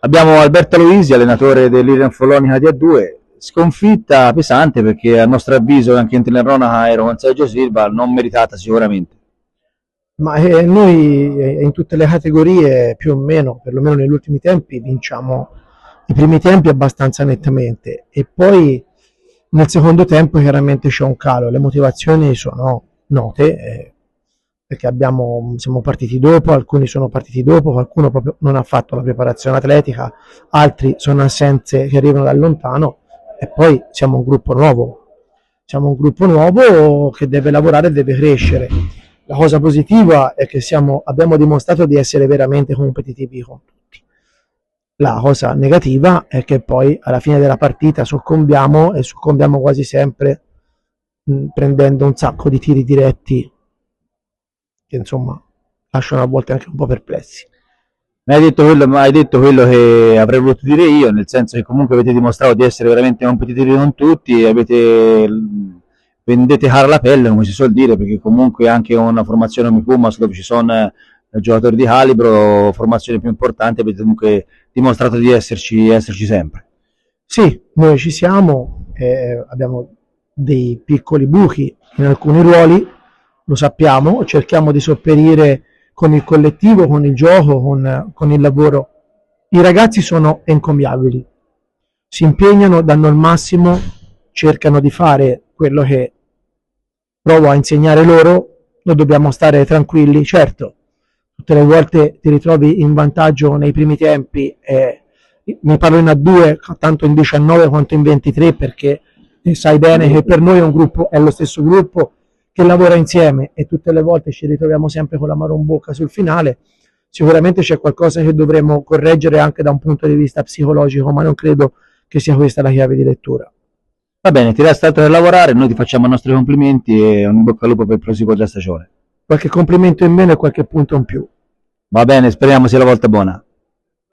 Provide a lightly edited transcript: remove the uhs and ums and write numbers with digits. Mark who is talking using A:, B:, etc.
A: Abbiamo Alberto Aloisi, allenatore dell'Irian Follonica D2, sconfitta pesante perché a nostro avviso anche in Telerona ero con Sergio Silva, non meritata sicuramente.
B: Ma noi in tutte le categorie più o meno, perlomeno negli ultimi tempi, vinciamo i primi tempi abbastanza nettamente e poi nel secondo tempo chiaramente c'è un calo, le motivazioni sono note perché siamo partiti dopo, alcuni sono partiti dopo, qualcuno proprio non ha fatto la preparazione atletica, altri sono assenze che arrivano da lontano e poi siamo un gruppo nuovo che deve lavorare e deve crescere. La cosa positiva è che abbiamo dimostrato di essere veramente competitivi con tutti. La cosa negativa è che poi alla fine della partita soccombiamo e soccombiamo quasi sempre prendendo un sacco di tiri diretti che insomma lasciano a volte anche un po' perplessi.
A: Ma hai detto quello che avrei voluto dire io, nel senso che comunque avete dimostrato di essere veramente competitivi con tutti, vendete cara la pelle, come si suol dire, perché comunque anche una formazione come Pumas, dove ci sono giocatori di calibro, formazione più importante, avete comunque dimostrato di esserci sempre.
B: Sì, noi ci siamo, abbiamo dei piccoli buchi in alcuni ruoli, lo sappiamo, cerchiamo di sopperire con il collettivo, con il gioco, con il lavoro. I ragazzi sono encomiabili, si impegnano, danno il massimo, cercano di fare quello che provo a insegnare loro, noi dobbiamo stare tranquilli, certo, tutte le volte ti ritrovi in vantaggio nei primi tempi, ne parlo in A2 tanto in 19 quanto in 23 perché sai bene che per noi è lo stesso gruppo che lavora insieme e tutte le volte ci ritroviamo sempre con l'amaro in bocca sul finale. Sicuramente c'è qualcosa che dovremmo correggere anche da un punto di vista psicologico, ma non credo che sia questa la chiave di lettura.
A: Va bene, ti resta altro da lavorare, noi ti facciamo i nostri complimenti e un in bocca al lupo per il proseguo della stagione.
B: Qualche complimento in meno e qualche punto in più.
A: Va bene, speriamo sia la volta buona.